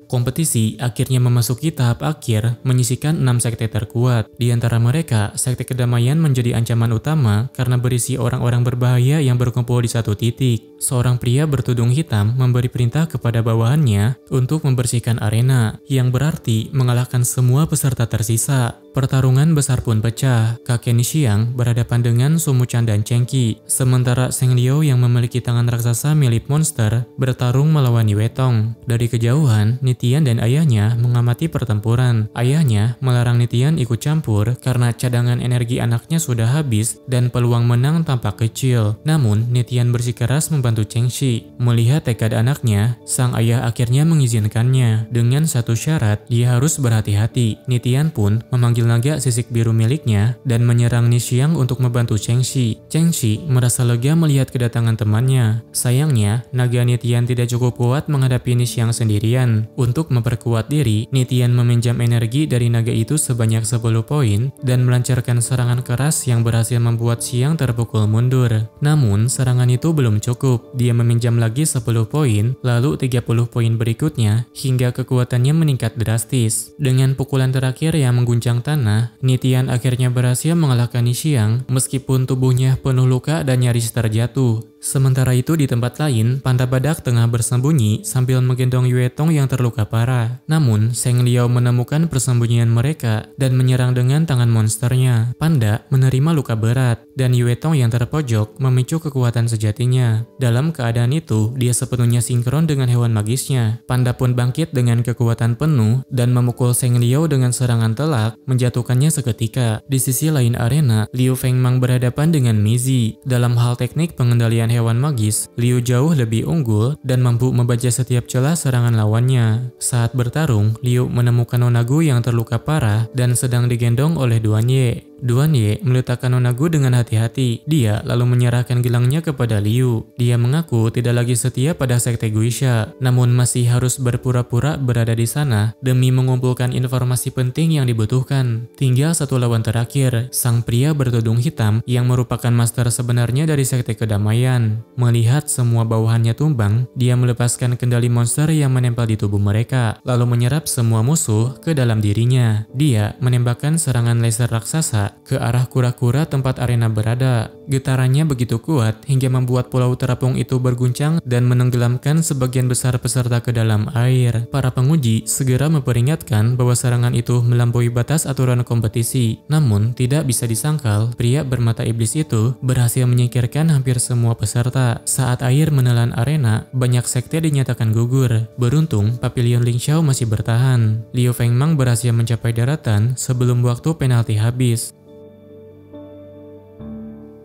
Kompetisi akhirnya memasuki tahap akhir, menyisikan 6 sekte terkuat. Di antara mereka, sekte kedamaian menjadi ancaman utama karena berisi orang-orang berbahaya yang berkumpul di satu titik. Seorang pria bertudung hitam memberi perintah kepada bawahannya untuk membersihkan arena, yang berarti mengalahkan semua peserta tersisa. Pertarungan besar pun pecah. Kakek Nishiang berhadapan dengan Sumuchan dan Chengqi, sementara Seng Liu yang memiliki tangan raksasa milik monster bertarung melawan Niwetong. Dari kejauhan, Nitian dan ayahnya mengamati pertempuran. Ayahnya melarang Nitian ikut campur karena cadangan energi anaknya sudah habis dan peluang menang tampak kecil. Namun, Nitian bersikeras membantu Chengxi. Melihat tekad anaknya, sang ayah akhirnya mengizinkannya. Dengan satu syarat, dia harus berhati-hati. Nitian pun memanggil naga sisik biru miliknya dan menyerang Nishiang untuk membantu Chengxi. Chengxi merasa lega melihat kedatangan temannya. Sayangnya, naga Nitian tidak cukup kuat menghadapi Nishiang sendirian. Untuk memperkuat diri, Nitian meminjam energi dari naga itu sebanyak 10 poin dan melancarkan serangan keras yang berhasil membuat Xiang terpukul mundur. Namun, serangan itu belum cukup. Dia meminjam lagi 10 poin, lalu 30 poin berikutnya, hingga kekuatannya meningkat drastis. Dengan pukulan terakhir yang mengguncang tanah, Nitian akhirnya berhasil mengalahkan Nishiang meskipun tubuhnya penuh luka dan nyaris terjatuh. Sementara itu di tempat lain, Panda Badak tengah bersembunyi sambil menggendong Yuetong yang terluka parah. Namun, Seng Liao menemukan persembunyian mereka dan menyerang dengan tangan monsternya. Panda menerima luka berat, dan Yuetong yang terpojok memicu kekuatan sejatinya. Dalam keadaan itu, dia sepenuhnya sinkron dengan hewan magisnya. Panda pun bangkit dengan kekuatan penuh dan memukul Seng Liao dengan serangan telak, menjatuhkannya seketika. Di sisi lain arena, Liu Fengmang berhadapan dengan Mizi. Dalam hal teknik pengendalian hewan magis, Liu jauh lebih unggul dan mampu membaca setiap celah serangan lawannya. Saat bertarung, Liu menemukan Nonagu yang terluka parah dan sedang digendong oleh Duan Ye. Duan Ye meletakkan Nonagu dengan hati-hati. Dia lalu menyerahkan gelangnya kepada Liu. Dia mengaku tidak lagi setia pada sekte Guisha, namun masih harus berpura-pura berada di sana demi mengumpulkan informasi penting yang dibutuhkan. Tinggal satu lawan terakhir, sang pria bertudung hitam yang merupakan master sebenarnya dari sekte kedamaian. Melihat semua bawahannya tumbang, dia melepaskan kendali monster yang menempel di tubuh mereka, lalu menyerap semua musuh ke dalam dirinya. Dia menembakkan serangan laser raksasa ke arah kura-kura tempat arena berada. Getarannya begitu kuat hingga membuat pulau terapung itu berguncang dan menenggelamkan sebagian besar peserta ke dalam air. Para penguji segera memperingatkan bahwa serangan itu melampaui batas aturan kompetisi. Namun, tidak bisa disangkal, pria bermata iblis itu berhasil menyingkirkan hampir semua peserta. Saat air menelan arena, banyak sekte dinyatakan gugur. Beruntung, Pavilion Lingxiao masih bertahan. Liu Fengmang berhasil mencapai daratan sebelum waktu penalti habis.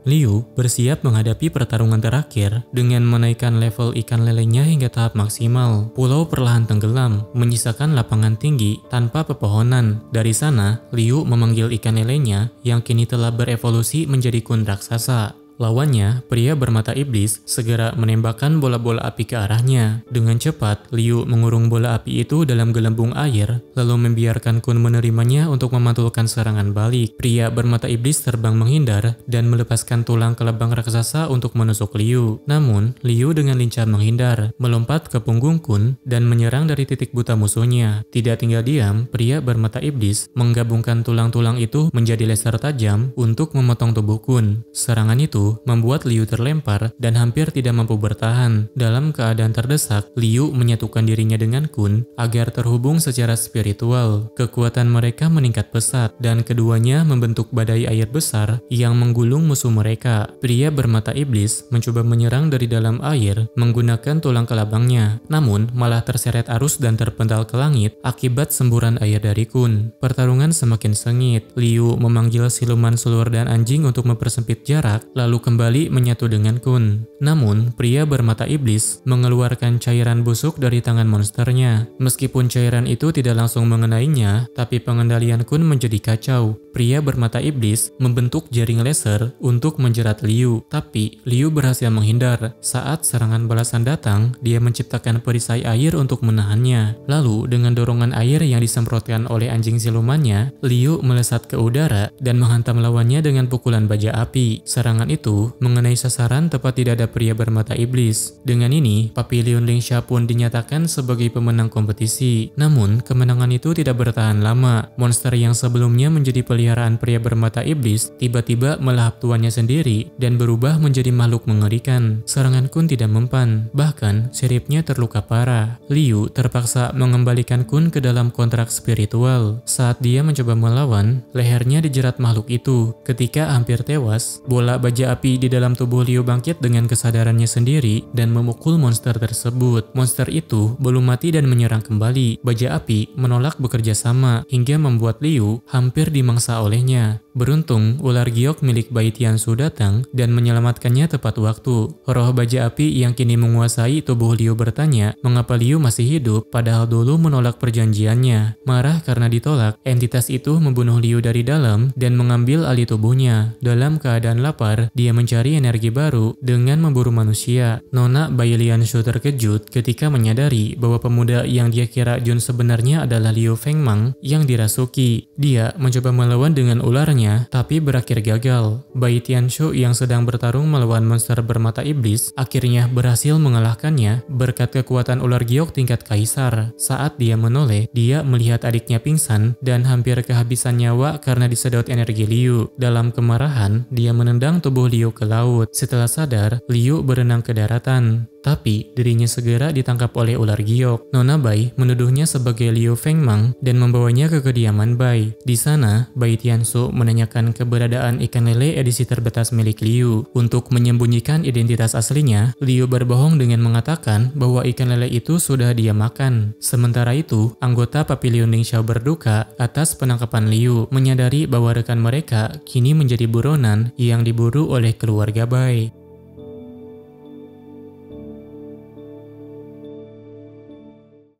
Liu bersiap menghadapi pertarungan terakhir dengan menaikkan level ikan lelenya hingga tahap maksimal. Pulau perlahan tenggelam, menyisakan lapangan tinggi tanpa pepohonan. Dari sana, Liu memanggil ikan lelenya yang kini telah berevolusi menjadi kun raksasa. Lawannya, pria bermata iblis, segera menembakkan bola-bola api ke arahnya. Dengan cepat, Liu mengurung bola api itu dalam gelembung air, lalu membiarkan kun menerimanya untuk memantulkan serangan balik. Pria bermata iblis terbang menghindar dan melepaskan tulang kelebang raksasa untuk menusuk Liu. Namun, Liu dengan lincah menghindar, melompat ke punggung kun dan menyerang dari titik buta musuhnya. Tidak tinggal diam, pria bermata iblis menggabungkan tulang-tulang itu menjadi laser tajam untuk memotong tubuh kun. Serangan itu itu membuat Liu terlempar dan hampir tidak mampu bertahan. Dalam keadaan terdesak, Liu menyatukan dirinya dengan Kun agar terhubung secara spiritual. Kekuatan mereka meningkat pesat dan keduanya membentuk badai air besar yang menggulung musuh mereka. Pria bermata iblis mencoba menyerang dari dalam air menggunakan tulang kelabangnya, namun malah terseret arus dan terpental ke langit akibat semburan air dari Kun. Pertarungan semakin sengit. Liu memanggil siluman sulur dan anjing untuk mempersempit jarak, lalu kembali menyatu dengan Kun. Namun, pria bermata iblis mengeluarkan cairan busuk dari tangan monsternya. Meskipun cairan itu tidak langsung mengenainya, tapi pengendalian Kun menjadi kacau. Pria bermata iblis membentuk jaring laser untuk menjerat Liu, tapi Liu berhasil menghindar. Saat serangan balasan datang, dia menciptakan perisai air untuk menahannya. Lalu, dengan dorongan air yang disemprotkan oleh anjing silumannya, Liu melesat ke udara dan menghantam lawannya dengan pukulan baja api. Serangan itu mengenai sasaran tepat di dada pria bermata iblis. Dengan ini, Papilion Lingsha pun dinyatakan sebagai pemenang kompetisi. Namun, kemenangan itu tidak bertahan lama. Monster yang sebelumnya menjadi peliharaan pria bermata iblis tiba-tiba melahap tuannya sendiri dan berubah menjadi makhluk mengerikan. Serangan Kun tidak mempan, bahkan siripnya terluka parah. Liu terpaksa mengembalikan Kun ke dalam kontrak spiritual. Saat dia mencoba melawan, lehernya dijerat makhluk itu. Ketika hampir tewas, bola baja api di dalam tubuh Liu bangkit dengan kesadarannya sendiri dan memukul monster tersebut. Monster itu belum mati dan menyerang kembali. Baja api menolak bekerja sama hingga membuat Liu hampir dimangsa olehnya. Beruntung, ular giok milik Bai Tiansu datang dan menyelamatkannya tepat waktu. Roh baja api yang kini menguasai tubuh Liu bertanya mengapa Liu masih hidup padahal dulu menolak perjanjiannya. Marah karena ditolak, entitas itu membunuh Liu dari dalam dan mengambil alih tubuhnya. Dalam keadaan lapar, dia mencari energi baru dengan memburu manusia. Nona Bai Lianshu terkejut ketika menyadari bahwa pemuda yang dia kira Jun sebenarnya adalah Liu Fengmang yang dirasuki. Dia mencoba melawan dengan ularnya, tapi berakhir gagal. Bai Tianshu yang sedang bertarung melawan monster bermata iblis akhirnya berhasil mengalahkannya berkat kekuatan ular giok tingkat kaisar. Saat dia menoleh, dia melihat adiknya pingsan dan hampir kehabisan nyawa karena disedot energi Liu. Dalam kemarahan, dia menendang tubuh Liu ke laut. Setelah sadar, Liu berenang ke daratan. Tapi dirinya segera ditangkap oleh ular giok. Nona Bai menuduhnya sebagai Liu Fengmang dan membawanya ke kediaman Bai. Di sana, Bai Tiansu menanyakan keberadaan ikan lele edisi terbatas milik Liu. Untuk menyembunyikan identitas aslinya, Liu berbohong dengan mengatakan bahwa ikan lele itu sudah dia makan. Sementara itu, anggota Papilion Lingsha berduka atas penangkapan Liu, menyadari bahwa rekan mereka kini menjadi buronan yang diburu oleh keluarga Bai.